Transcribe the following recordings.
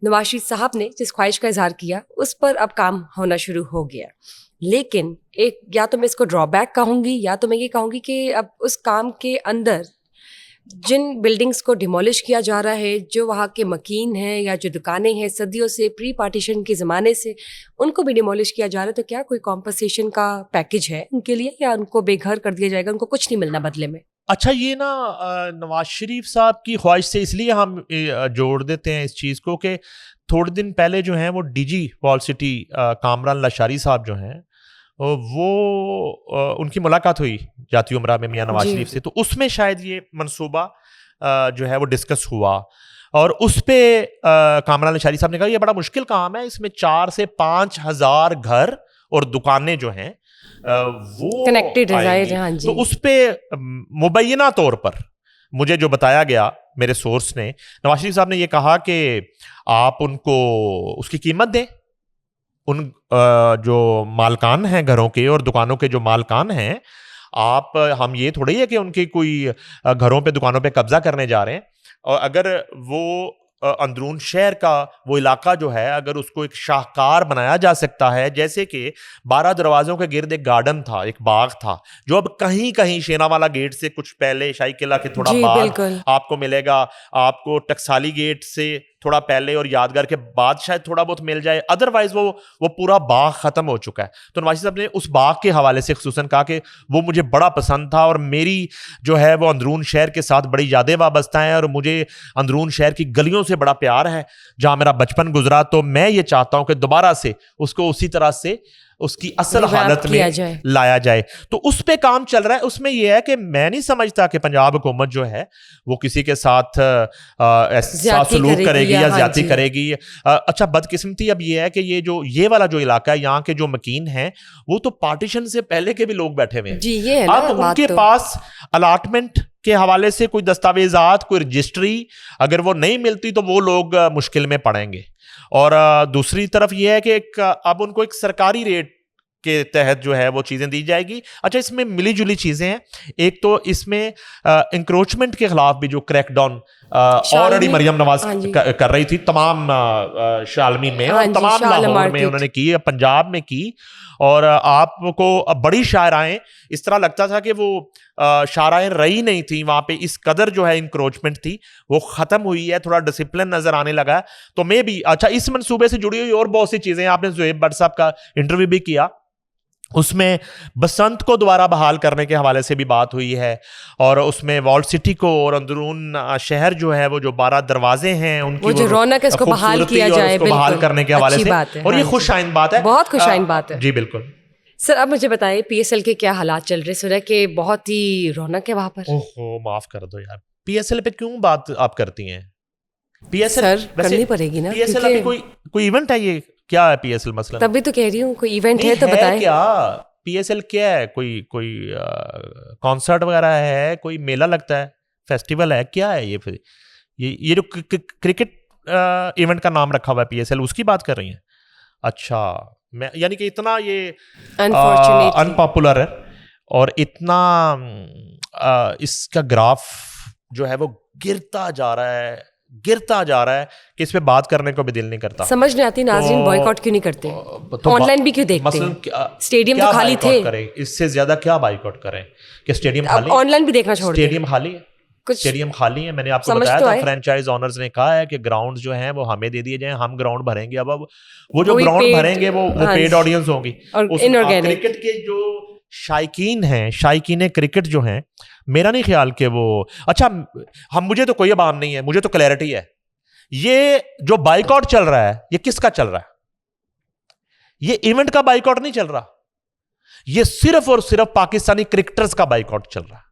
نواز شریف صاحب نے جس خواہش کا اظہار کیا اس پر اب کام ہونا شروع ہو گیا. لیکن ایک یا تو میں اس کو ڈرا بیک کہوں گی یا تو میں یہ کہوں گی کہ اب اس کام کے اندر جن بلڈنگز کو ڈیمولش کیا جا رہا ہے, جو وہاں کے مکین ہیں یا جو دکانیں ہیں صدیوں سے پری پارٹیشن کے زمانے سے, ان کو بھی ڈیمولش کیا جا رہا ہے. تو کیا کوئی کمپنسیشن کا پیکج ہے ان کے لیے, یا ان کو بے گھر کر دیا جائے گا, ان کو کچھ نہیں ملنا بدلے میں؟ اچھا, یہ نا نواز شریف صاحب کی خواہش سے اس لیے ہم جوڑ دیتے ہیں اس چیز کو کہ تھوڑے دن پہلے جو ہیں وہ ڈی جی وال سٹی کامران لاشاری صاحب جو ہیں وہ ان کی ملاقات ہوئی جاتی عمرہ میں میاں نواز شریف سے, تو اس میں شاید یہ منصوبہ جو ہے وہ ڈسکس ہوا, اور اس پہ کامران لاشاری صاحب نے کہا یہ بڑا مشکل کام ہے, اس میں 4 سے 5 ہزار گھر اور دکانیں جو ہیں وہ کنیکٹڈ ہے. تو اس پہ مبینہ طور پر مجھے جو بتایا گیا میرے سورس نے, نواز شریف صاحب نے یہ کہا کہ آپ ان کو اس کی قیمت دیں, ان جو مالکان ہیں گھروں کے اور دکانوں کے جو مالکان ہیں, آپ ہم یہ تھوڑی ہے کہ ان کی کوئی گھروں پہ دکانوں پہ قبضہ کرنے جا رہے ہیں, اور اگر وہ اندرون شہر کا وہ علاقہ جو ہے اگر اس کو ایک شاہکار بنایا جا سکتا ہے, جیسے کہ 12 دروازوں کے گرد ایک گارڈن تھا, ایک باغ تھا, جو اب کہیں کہیں شینا والا گیٹ سے کچھ پہلے شاہی قلعہ کے تھوڑا بعد آپ کو ملے گا, آپ کو ٹکسالی گیٹ سے تھوڑا پہلے اور یادگار کے بعد شاید تھوڑا بہت مل جائے, ادروائز وہ پورا باغ ختم ہو چکا ہے. تو نواز صاحب نے اس باغ کے حوالے سے خصوصاً کہا کہ وہ مجھے بڑا پسند تھا, اور میری جو ہے وہ اندرون شہر کے ساتھ بڑی یادیں وابستہ ہیں, اور مجھے اندرون شہر کی گلیوں سے بڑا پیار ہے جہاں میرا بچپن گزرا, تو میں یہ چاہتا ہوں کہ دوبارہ سے اس کو اسی طرح سے اس کی اصل حالت میں لایا جائے. تو اس پہ کام چل رہا ہے. اس میں یہ ہے کہ میں نہیں سمجھتا کہ پنجاب حکومت جو ہے وہ کسی کے ساتھ ایسا سلوک کرے گی یا زیادتی کرے گی. اچھا, بدقسمتی اب یہ ہے کہ یہ والا جو علاقہ ہے, یہاں کے جو مکین ہیں وہ تو پارٹیشن سے پہلے کے بھی لوگ بیٹھے ہوئے ہیں. اب ان کے پاس الاٹمنٹ کے حوالے سے کوئی دستاویزات, کوئی رجسٹری اگر وہ نہیں ملتی تو وہ لوگ مشکل میں پڑیں گے. اور دوسری طرف یہ ہے کہ اب ان کو ایک سرکاری ریٹ کے تحت جو ہے وہ چیزیں دی جائے گی. اچھا, اس میں ملی جلی چیزیں ہیں. ایک تو اس میں انکروچمنٹ کے خلاف بھی جو crack down already Maryam Nawaz کر رہی تھی تمام شالمین میں, اور تمام لاہور میں انہوں نے کی, پنجاب میں کی, اور آپ کو بڑی شاہراہیں اس طرح لگتا تھا کہ وہ شاہراہیں رہی نہیں تھیں وہاں پہ, اس قدر جو ہے انکروچمنٹ تھی وہ ختم ہوئی ہے, تھوڑا ڈسپلن نظر آنے لگا ہے. تو میں بھی اچھا اس منصوبے سے جڑی ہوئی اور بہت سی چیزیں, آپ نے زہیب بٹ صاحب کا انٹرویو بھی کیا, اس میں بسنت کو دوبارہ بحال کرنے کے حوالے سے بھی بات ہوئی ہے, اور اس میں وال سٹی کو اور اندرون شہر جو ہے وہ جو 12 دروازے ہیں ان کی جو رونق ہے اس کو بحال کیا جائے, بحال کرنے کے حوالے سے, اور یہ خوش آئند بات ہے, بہت خوش آئند بات ہے. جی بالکل. سر اب مجھے بتائیے پی ایس ایل کے کیا حالات چل رہے؟ سنا کہ بہت ہی رونق ہے وہاں پر. اوہو معاف کر دو یار, پی ایس ایل پہ کیوں بات آپ کرتی ہیں؟ پی ایس ایل کرنی پڑے گی نا, پی ایس ایل ابھی کوئی ایونٹ ہے, یہ کیا ہے پی ایس ایل مسئلہ؟ تب بھی تو کہہ رہی ہوں کوئی ایونٹ ہے تو بتائیں. کیا پی ایس ایل کیا ہے؟ کوئی کانسرٹ وغیرہ ہے, کوئی میلہ لگتا ہے, فیسٹیول ہے, کیا ہے یہ؟ پھر یہ جو کرکٹ ایونٹ کا نام رکھا ہوا ہے پی ایس ایل, اس کی بات کر رہی ہیں؟ اچھا, میں یعنی کہ اتنا یہ ان پاپولر ہے اور اتنا اس کا گراف جو ہے وہ گرتا جا رہا ہے کہ اس پہ بات کرنے کو بھی دل نہیں کرتا. سمجھ نہیں آتی ناظرین بائیکاٹ کیوں نہیں کرتے, آن لائن بھی کیوں دیکھتے ہیں؟ اسٹیڈیم تو خالی تھے, اس سے زیادہ کیا بائیکاٹ کریں کہ اسٹیڈیم خالی, آن لائن بھی دیکھنا چھوڑ دیں. اسٹیڈیم خالی ہے, اسٹیڈیم خالی ہے. میں نے آپ کو بتایا تھا فرینچائز اونرز نے کہا ہے کہ گراؤنڈ جو ہیں وہ ہمیں دے دیے جائیں, ہم گراؤنڈ بھریں گے. اب وہ جو گراؤنڈ بھریں گے وہ پیڈ آڈینس ہوں گی. کرکٹ کے جو شائقین ہیں, شائقین کرکٹ جو ہیں, میرا نہیں خیال کہ وہ, اچھا مجھے تو کوئی عوام نہیں ہے, مجھے تو کلیئرٹی ہے. یہ جو بائیکاٹ چل رہا ہے یہ کس کا چل رہا ہے؟ یہ ایونٹ کا بائیکاٹ نہیں چل رہا, یہ صرف اور صرف پاکستانی کرکٹرز کا بائیکاٹ چل رہا ہے.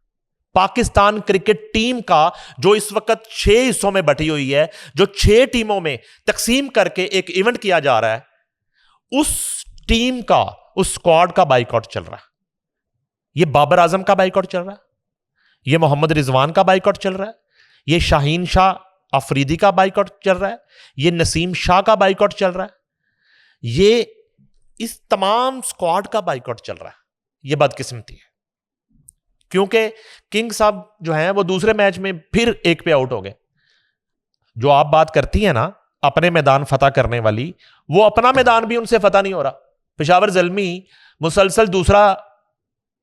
پاکستان کرکٹ ٹیم کا جو اس وقت 6 حصوں میں بٹی ہوئی ہے, جو 6 ٹیموں میں تقسیم کر کے ایک ایونٹ کیا جا رہا ہے, اس ٹیم کا, اس اسکواڈ کا بائیکاٹ چل رہا ہے. یہ بابر اعظم کا بائیکاٹ چل رہا ہے, یہ محمد رضوان کا بائیکاٹ چل رہا ہے, یہ شاہین شاہ افریدی کا بائیکاٹ چل رہا ہے, یہ نسیم شاہ کا بائیکاٹ چل رہا ہے, یہ اس تمام اسکواڈ کا بائیکاٹ چل رہا ہے. یہ بدقسمتی ہے کیونکہ کنگ صاحب جو ہیں وہ دوسرے میچ میں پھر 1 پہ آؤٹ ہو گئے. جو آپ بات کرتی ہیں نا اپنے میدان فتح کرنے والی, وہ اپنا میدان بھی ان سے فتح نہیں ہو رہا. پشاور زلمی مسلسل دوسرا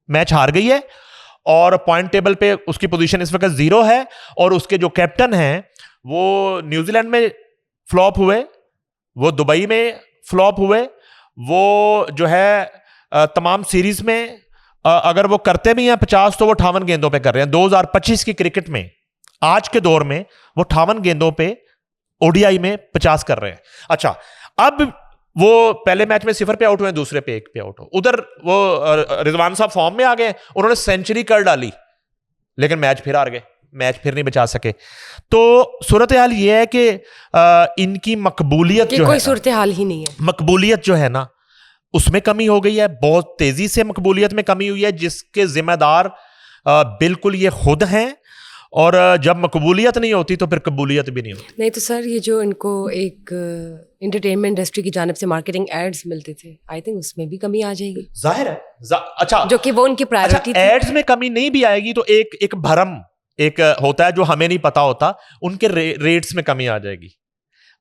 میچ ہار گئی ہے اور پوائنٹ ٹیبل پہ اس کی پوزیشن اس وقت 0 ہے, اور اس کے جو کیپٹن ہیں وہ نیوزی لینڈ میں فلاپ ہوئے, وہ دبئی میں فلاپ ہوئے, وہ جو ہے تمام سیریز میں اگر وہ کرتے بھی ہیں 50 تو وہ 58 گیندوں پہ کر رہے ہیں. 2025 کی کرکٹ میں آج کے دور میں وہ 58 گیندوں پہ ODI میں 50 کر رہے ہیں. اچھا, اب وہ پہلے میچ میں 0 پہ آؤٹ ہوئے, دوسرے پہ 1 پہ آؤٹ ہو. ادھر وہ رضوان صاحب فارم میں آ گئے, انہوں نے سینچری کر ڈالی لیکن میچ پھر ہار گئے, میچ پھر نہیں بچا سکے. تو صورتحال یہ ہے کہ ان کی مقبولیت جو ہے, کوئی صورتحال ہی نہیں ہے. مقبولیت جو ہے نا اس میں کمی ہو گئی ہے, بہت تیزی سے مقبولیت میں کمی ہوئی ہے, جس کے ذمہ دار بالکل یہ خود ہیں. اور جب مقبولیت نہیں ہوتی تو پھر قبولیت بھی نہیں ہوتی. نہیں تو سر یہ جو ان کو ایک انٹرٹینمنٹ انڈسٹری کی جانب سے مارکیٹنگ ایڈز ملتے تھے, آئی تھنک اس میں بھی کمی آ جائے گی. ظاہر ہے. اچھا, جو کہ وہ ان کی پرائیورٹی تھی. ایڈز میں کمی نہیں بھی آئے گی تو ایک بھرم ایک ہوتا ہے جو ہمیں نہیں پتا ہوتا, ان کے ریٹس میں کمی آ جائے گی.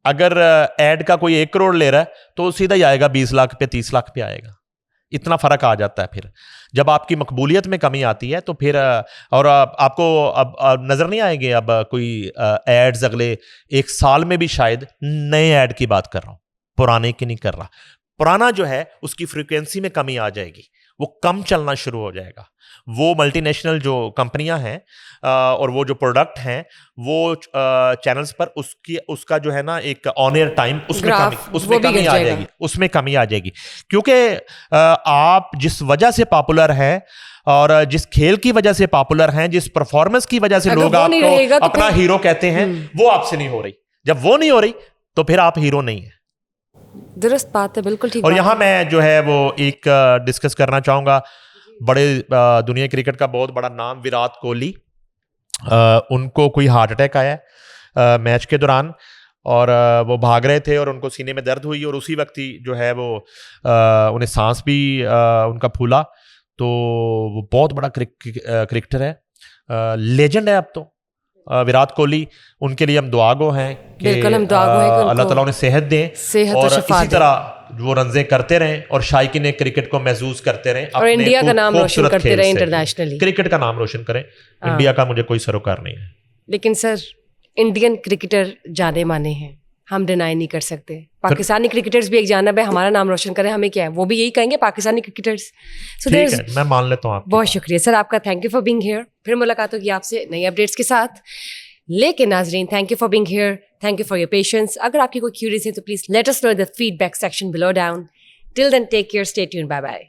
اگر ایڈ کا کوئی 1 کروڑ لے رہا ہے تو سیدھا ہی آئے گا 20 لاکھ پہ, 30 لاکھ پہ آئے گا. اتنا فرق آ جاتا ہے. پھر جب آپ کی مقبولیت میں کمی آتی ہے تو پھر, اور آپ کو اب نظر نہیں آئیں گے اب کوئی ایڈز اگلے 1 سال میں بھی, شاید نئے ایڈ کی بات کر رہا ہوں, پرانے کی نہیں کر رہا. پرانا جو ہے اس کی فریکوینسی میں کمی آ جائے گی, وہ کم چلنا شروع ہو جائے گا. وہ ملٹی نیشنل جو کمپنیاں ہیں اور وہ جو پروڈکٹ ہیں وہ چینلز پر اس کا جو ہے نا ایک آن ایئر ٹائم اس میں کمی آ جائے گی, اس میں کمی آ جائے گی. کیونکہ آپ جس وجہ سے پاپولر ہیں اور جس کھیل کی وجہ سے پاپولر ہیں, جس پرفارمنس کی وجہ سے لوگ آپ کو اپنا ہیرو کہتے ہیں, وہ آپ سے نہیں ہو رہی. جب وہ نہیں ہو رہی تو پھر آپ ہیرو نہیں ہیں. درست بات ہے, بالکل ٹھیک. اور یہاں میں جو ہے وہ ایک ڈسکس کرنا چاہوں گا, بڑے دنیا کرکٹ کا بہت بڑا نام وراٹ کوہلی, ان کو کوئی ہارٹ اٹیک آیا ہے میچ کے دوران, اور وہ بھاگ رہے تھے اور ان کو سینے میں درد ہوئی, اور اسی وقت ہی جو ہے وہ انہیں سانس بھی ان کا پھولا. تو وہ بہت بڑا کرکٹر ہے, لیجنڈ ہے اب تو وراٹ کوہلی. ان کے لیے ہم دعا گو ہیں کہ اللہ تعالیٰ انہیں صحت دیں, اور اسی طرح وہ رنزیں کرتے رہیں اور شائقین کرکٹ کو محظوظ کرتے رہیں, اور انڈیا کا نام روشن کرتے رہیں انٹرنیشنلی, کرکٹ کا نام روشن کریں. انڈیا کا مجھے کوئی سروکار نہیں ہے. لیکن سر انڈین کرکٹر جانے مانے ہیں, ہم ڈینائی نہیں کر سکتے. پاکستانی کرکٹرز بھی ایک جانب ہے, ہمارا نام روشن کریں, ہمیں کیا ہے, وہ بھی یہی کہیں گے پاکستانی کرکٹرز. ٹھیک ہے, میں مان لیتا ہوں. بہت شکریہ سر آپ کا, thank you for being hair. پھر ملاقات ہوگی آپ سے نئی اپڈیٹس کے ساتھ. لیکن ناظرین, thank you for being here, thank you for your patience. اگر آپ کی کوئی کیوریز ہے تو please let us know in the feedback section below down. Till then take care, stay tuned, bye bye.